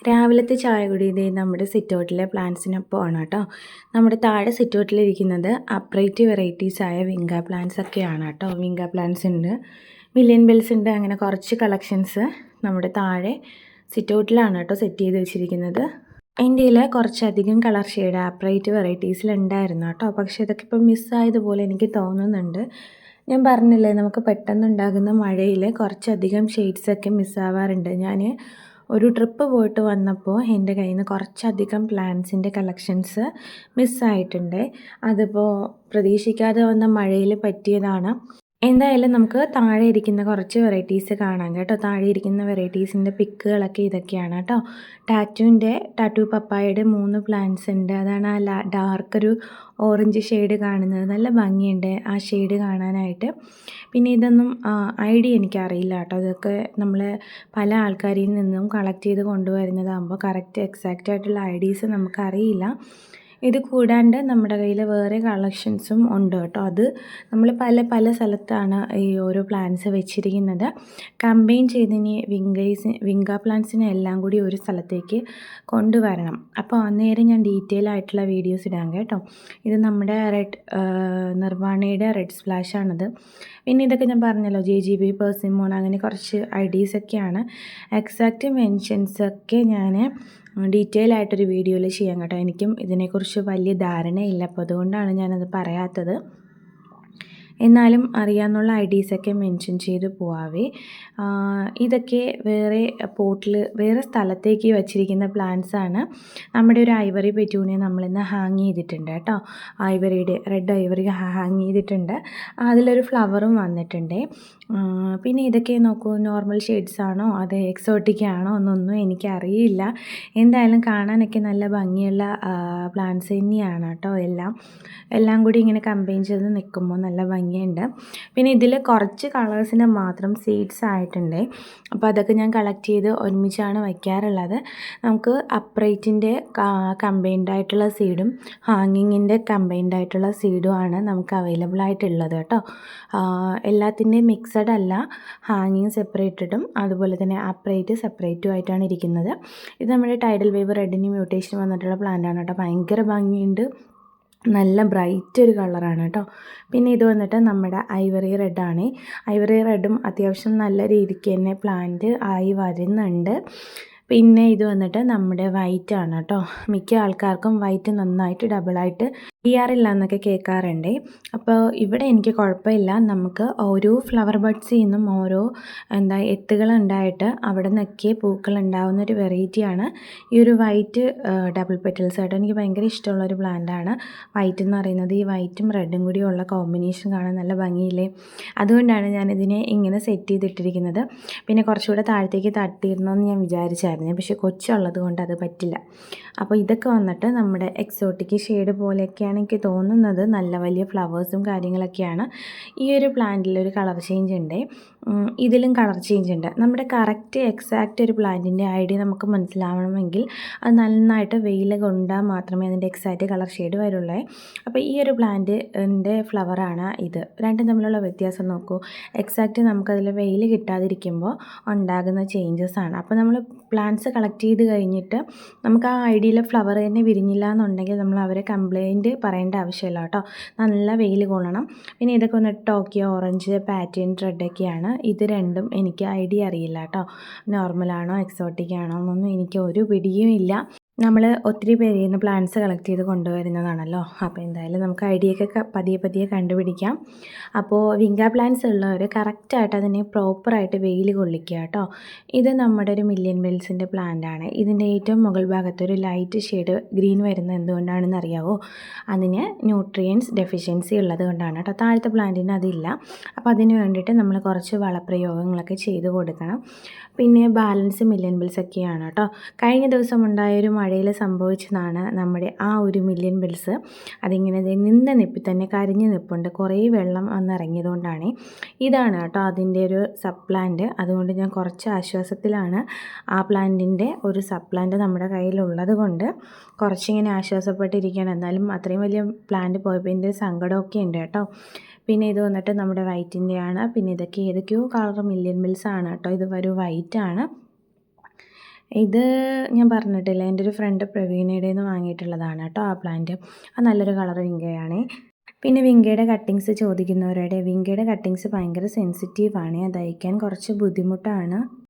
രാവിലത്തെ ചായ കുടി ഇതേ നമ്മുടെ സിറ്റൗട്ടിലെ പ്ലാന്റ്സിനൊപ്പമാണ് കേട്ടോ. നമ്മുടെ താഴെ സിറ്റൗട്ടിലിരിക്കുന്നത് അപ്രൈറ്റ് വെറൈറ്റീസ് ആയ വിങ്ക പ്ലാന്റ്സ് ഒക്കെയാണ് കേട്ടോ. വിങ്ക പ്ലാന്റ്സ് ഉണ്ട്, മില്യൻ ബെൽസ് ഉണ്ട്, അങ്ങനെ കുറച്ച് കളക്ഷൻസ് നമ്മുടെ താഴെ സിറ്റൗട്ടിലാണ് കേട്ടോ സെറ്റ് ചെയ്ത് വെച്ചിരിക്കുന്നത്. എൻ്റെ കയ്യിൽ കുറച്ചധികം കളർ ഷെയ്ഡ് അപ്രൈറ്റ് വെറൈറ്റീസിലുണ്ടായിരുന്നു കേട്ടോ. പക്ഷേ ഇതൊക്കെ ഇപ്പം മിസ്സായതുപോലെ എനിക്ക് തോന്നുന്നുണ്ട്. ഞാൻ പറഞ്ഞില്ലേ, നമുക്ക് പെട്ടെന്നുണ്ടാകുന്ന മഴയിൽ കുറച്ചധികം ഷെയ്ഡ്സൊക്കെ മിസ്സാവാറുണ്ട്. ഞാൻ ഒരു ട്രിപ്പ് പോയിട്ട് വന്നപ്പോൾ എൻ്റെ കയ്യിൽ നിന്ന് കുറച്ചധികം പ്ലാന്റ്സിൻ്റെ കളക്ഷൻസ് മിസ്സായിട്ടുണ്ട്. അതിപ്പോൾ പ്രതീക്ഷിക്കാതെ വന്ന മഴയിൽ പറ്റിയതാണ്. എന്തായാലും നമുക്ക് താഴെ ഇരിക്കുന്ന കുറച്ച് വെറൈറ്റീസ് കാണാം കേട്ടോ. താഴെ ഇരിക്കുന്ന വെറൈറ്റീസിൻ്റെ പിക്കുകളൊക്കെ ഇതൊക്കെയാണ് കേട്ടോ. ടാറ്റു പപ്പായയുടെ 3 പ്ലാന്റ്സ് ഉണ്ട്. അതാണ് ആ ഡാർക്കൊരു ഓറഞ്ച് ഷെയ്ഡ് കാണുന്നത്. നല്ല ഭംഗിയുണ്ട് ആ ഷെയ്ഡ് കാണാനായിട്ട്. പിന്നെ ഇതൊന്നും ഐഡിയ എനിക്കറിയില്ല കേട്ടോ. ഇതൊക്കെ നമ്മൾ പല ആൾക്കാരിൽ നിന്നും കളക്ട് ചെയ്ത് കൊണ്ടുവരുന്നതാകുമ്പോൾ കറക്റ്റ് എക്സാക്റ്റ് ആയിട്ടുള്ള ഐഡീസ് നമുക്കറിയില്ല. ഇത് കൂടാണ്ട് നമ്മുടെ കയ്യിൽ വേറെ കളക്ഷൻസും ഉണ്ട് കേട്ടോ. അത് നമ്മൾ പല സ്ഥലത്താണ് ഈ ഓരോ പ്ലാന്റ്സ് വെച്ചിരിക്കുന്നത്. കമ്പൈൻ ചെയ്തിനി വിങ്ക പ്ലാന്റ്സിനെ എല്ലാം കൂടി ഒരു സ്ഥലത്തേക്ക് കൊണ്ടുവരണം. അപ്പോൾ അന്നേരം ഞാൻ ഡീറ്റെയിൽ ആയിട്ടുള്ള വീഡിയോസ് ഇടാം കേട്ടോ. ഇത് നമ്മുടെ നിർവാണയുടെ റെഡ് സ്പ്ലാഷ് ആണിത്. പിന്നെ ഇതൊക്കെ ഞാൻ പറഞ്ഞല്ലോ, JGB, പെർസിമോൺ, അങ്ങനെ കുറച്ച് ഐഡീസൊക്കെയാണ്. എക്സാക്റ്റ് മെൻഷൻസൊക്കെ ഞാൻ ഡീറ്റെയിൽ ആയിട്ടൊരു വീഡിയോയിൽ ചെയ്യാം കേട്ടോ. എനിക്കും ഇതിനെക്കുറിച്ച് വലിയ ധാരണയില്ല, അപ്പോൾ അതുകൊണ്ടാണ് ഞാനത് പറയാത്തത്. എന്നാലും അറിയാമെന്നുള്ള ഐഡീസൊക്കെ മെൻഷൻ ചെയ്ത് പോവാവേ. ഇതൊക്കെ വേറെ പോട്ടിൽ വേറെ സ്ഥലത്തേക്ക് വച്ചിരിക്കുന്ന പ്ലാന്റ്സാണ്. നമ്മുടെ ഒരു ഐവറി പെറ്റൂണിയ നമ്മളിന്ന് ഹാങ് ചെയ്തിട്ടുണ്ട് കേട്ടോ. റെഡ് ഐവറി ഹാങ് ചെയ്തിട്ടുണ്ട്. അതിലൊരു ഫ്ലവറും വന്നിട്ടുണ്ട്. പിന്നെ ഇതൊക്കെ നോക്കൂ, നോർമൽ ഷെയ്ഡ്സ് ആണോ അത് എക്സോട്ടിക് ആണോ എന്നൊന്നും എനിക്കറിയില്ല. എന്തായാലും കാണാനൊക്കെ നല്ല ഭംഗിയുള്ള പ്ലാന്റ്സ് തന്നെയാണ് കേട്ടോ. എല്ലാം കൂടി ഇങ്ങനെ കമ്പൈൻ ചെയ്ത് നിൽക്കുമ്പോൾ നല്ല ഭംഗിയുണ്ട്. പിന്നെ ഇതിൽ കുറച്ച് കളേഴ്സിന് മാത്രം സീഡ്സ് ആയിട്ടുണ്ട്. അപ്പോൾ അതൊക്കെ ഞാൻ കളക്ട് ചെയ്ത് ഒരുമിച്ചാണ് വയ്ക്കാറുള്ളത്. നമുക്ക് അപ്രൈറ്റിൻ്റെ കമ്പൈൻഡ് ആയിട്ടുള്ള സീഡും ഹാങ്ങിങ്ങിൻ്റെ കമ്പൈൻഡ് ആയിട്ടുള്ള സീഡുമാണ് നമുക്ക് അവൈലബിൾ ആയിട്ടുള്ളത് കേട്ടോ. എല്ലാത്തിൻ്റെയും മിക്സഡ് അല്ല. ഹാങ്ങിങ് സെപ്പറേറ്റഡും അതുപോലെ തന്നെ അപ്രൈറ്റ് സെപ്പറേറ്റും ആയിട്ടാണ് ഇരിക്കുന്നത്. ഇത് നമ്മുടെ ടൈഡൽ വേവ് റെഡിന് മ്യൂട്ടേഷൻ വന്നിട്ടുള്ള പ്ലാന്റാണ് കേട്ടോ. ഭയങ്കര ഭംഗിയുണ്ട്, നല്ല ബ്രൈറ്റ് ഒരു കളറാണ് കേട്ടോ. പിന്നെ ഇത് വന്നിട്ട് നമ്മുടെ ഐവറി റെഡാണ്. ഐവറി റെഡും അത്യാവശ്യം നല്ല രീതിക്ക് തന്നെ പ്ലാന്റ് ആയി വരുന്നുണ്ട്. പിന്നെ ഇത് വന്നിട്ട് നമ്മുടെ വൈറ്റ് ആണ് കേട്ടോ. മിക്ക ആൾക്കാർക്കും വൈറ്റ് നന്നായിട്ട് ഡബിളായിട്ട് ചെയ്യാറില്ല എന്നൊക്കെ കേൾക്കാറുണ്ട്. അപ്പോൾ ഇവിടെ എനിക്ക് കുഴപ്പമില്ല. നമുക്ക് ഓരോ ഫ്ലവർ ബഡ്സിൽ നിന്നും ഓരോ എത്തുകളുണ്ടായിട്ട് അവിടെ നിന്നൊക്കെ പൂക്കൾ ഉണ്ടാകുന്ന ഒരു വെറൈറ്റിയാണ് ഈ ഒരു വൈറ്റ് ഡബിൾ പെറ്റൽസ് ആയിട്ട്. എനിക്ക് ഭയങ്കര ഇഷ്ടമുള്ളൊരു പ്ലാന്റാണ് വൈറ്റ് എന്ന് പറയുന്നത്. ഈ വൈറ്റും റെഡും കൂടി ഉള്ള കോമ്പിനേഷൻ കാണാൻ നല്ല ഭംഗിയില്ലേ. അതുകൊണ്ടാണ് ഞാനിതിനെ ഇങ്ങനെ സെറ്റ് ചെയ്തിട്ടിരിക്കുന്നത്. പിന്നെ കുറച്ചുകൂടെ താഴത്തേക്ക് തട്ടിയിരുന്നെന്ന് ഞാൻ വിചാരിച്ചായിരുന്നു, പക്ഷേ കൊച്ചുള്ളത് കൊണ്ട് അത് പറ്റില്ല. അപ്പോൾ ഇതൊക്കെ വന്നിട്ട് നമ്മുടെ എക്സോട്ടിക് ഷെയ്ഡ് പോലെയൊക്കെയാണ് എനിക്ക് തോന്നുന്നത്. നല്ല വലിയ ഫ്ലവേഴ്സും കാര്യങ്ങളൊക്കെയാണ്. ഈ ഒരു പ്ലാന്റിൽ ഒരു കളർ ചേഞ്ച് ഉണ്ട്, ഇതിലും കളർ ചേഞ്ച് ഉണ്ട്. നമ്മുടെ കറക്റ്റ് എക്സാക്റ്റ് ഒരു പ്ലാന്റിൻ്റെ ഐഡിയ നമുക്ക് മനസ്സിലാവണമെങ്കിൽ അത് നന്നായിട്ട് വെയിൽ കൊണ്ടാൽ മാത്രമേ അതിൻ്റെ എക്സാക്റ്റ് കളർ ഷെയ്ഡ് വരുള്ളൂ. അപ്പോൾ ഈ ഒരു പ്ലാന്റിൻ്റെ ഫ്ലവറാണ് ഇത്. രണ്ടും തമ്മിലുള്ള വ്യത്യാസം നോക്കൂ. എക്സാക്റ്റ് നമുക്കതിൽ വെയിൽ കിട്ടാതിരിക്കുമ്പോൾ ഉണ്ടാകുന്ന ചേഞ്ചസ് ആണ്. അപ്പോൾ നമ്മൾ പ്ലാന്റ്സ് കളക്ട് ചെയ്ത് കഴിഞ്ഞിട്ട് നമുക്ക് ആ ഐഡിയയിലെ ഫ്ലവർ തന്നെ വിരിഞ്ഞില്ല എന്നുണ്ടെങ്കിൽ നമ്മൾ അവരെ കംപ്ലയിൻറ്റ് പറയേണ്ട ആവശ്യമില്ല കേട്ടോ. നല്ല വെയിൽ കൊള്ളണം. പിന്നെ ഇതൊക്കെ വന്നിട്ട് ടോക്കിയോ ഓറഞ്ച് പാറ്റേൺ റെഡൊക്കെയാണ്. ഇത് രണ്ടും എനിക്ക് ഐഡിയ അറിയില്ല കേട്ടോ. നോർമലാണോ എക്സോട്ടിക് ആണോ എന്നൊന്നും എനിക്ക് ഒരു പിടിയും ഇല്ല. നമ്മൾ ഒത്തിരി പേരിൽ നിന്ന് പ്ലാന്റ്സ് കളക്ട് ചെയ്ത് കൊണ്ടുവരുന്നതാണല്ലോ. അപ്പോൾ എന്തായാലും നമുക്ക് ഐഡിയൊക്കെ പതിയെ കണ്ടുപിടിക്കാം. അപ്പോൾ വിങ്ക പ്ലാന്റ്സ് ഉള്ളവർ കറക്റ്റായിട്ട് അതിനെ പ്രോപ്പറായിട്ട് വെയിൽ കൊള്ളിക്കുക കേട്ടോ. ഇത് നമ്മുടെ ഒരു മില്യൻ ബെൽസിൻ്റെ പ്ലാന്റാണ്. ഇതിൻ്റെ ഏറ്റവും മുകൾ ഭാഗത്തൊരു ലൈറ്റ് ഷെയ്ഡ് ഗ്രീൻ വരുന്നത് എന്തുകൊണ്ടാണെന്ന് അറിയാവോ? അതിന് ന്യൂട്രിയൻസ് ഡെഫിഷ്യൻസി ഉള്ളത് കൊണ്ടാണ് കേട്ടോ. താഴത്തെ പ്ലാന്റിന് അതില്ല. അപ്പോൾ അതിന് വേണ്ടിയിട്ട് നമ്മൾ കുറച്ച് വളപ്രയോഗങ്ങളൊക്കെ ചെയ്ത് കൊടുക്കണം. പിന്നെ ബാലൻസ് മില്യൻ ബെൽസ് ഒക്കെയാണ് കേട്ടോ. കഴിഞ്ഞ ദിവസം ഉണ്ടായൊരു മഴയിൽ സംഭവിച്ചതാണ് നമ്മുടെ ആ ഒരു മില്യൻ ബെൽസ്. അതിങ്ങനെ നിന്ന നിപ്പിൽ തന്നെ കരിഞ്ഞ് നിൽപ്പുണ്ട്. കുറേ വെള്ളം വന്നിറങ്ങിയതുകൊണ്ടാണ്. ഇതാണ് കേട്ടോ അതിൻ്റെ ഒരു സബ് പ്ലാന്റ്. അതുകൊണ്ട് ഞാൻ കുറച്ച് ആശ്വാസത്തിലാണ്. ആ പ്ലാന്റിൻ്റെ ഒരു സബ് പ്ലാന്റ് നമ്മുടെ കയ്യിലുള്ളത് കൊണ്ട് കുറച്ചിങ്ങനെ ആശ്വാസപ്പെട്ടിരിക്കുകയാണ്. എന്നാലും അത്രയും വലിയ പ്ലാന്റ് പോയപ്പോൾ എൻ്റെ സങ്കടമൊക്കെ ഉണ്ട് കേട്ടോ. പിന്നെ ഇത് വന്നിട്ട് നമ്മുടെ വൈറ്റിൻ്റെയാണ്. പിന്നെ ഇതൊക്കെ ഏതൊക്കെയോ കളർ മില്യൻ ബെൽസ് ആണ് കേട്ടോ. ഇത് ഒരു വൈറ്റ് ആണ്. ഇത് ഞാൻ പറഞ്ഞിട്ടില്ലേ, എൻ്റെ ഒരു ഫ്രണ്ട് പ്രവീണയുടെ നിന്ന് വാങ്ങിയിട്ടുള്ളതാണ് കേട്ടോ ആ പ്ലാന്റ്. അത് നല്ലൊരു കളർ വിങ്കയാണ്. പിന്നെ വിങ്കയുടെ കട്ടിങ്സ് ചോദിക്കുന്നവരുടെ, വിങ്കയുടെ കട്ടിങ്സ് ഭയങ്കര സെൻസിറ്റീവാണ്, അത് അയക്കാൻ കുറച്ച് ബുദ്ധിമുട്ടാണ്.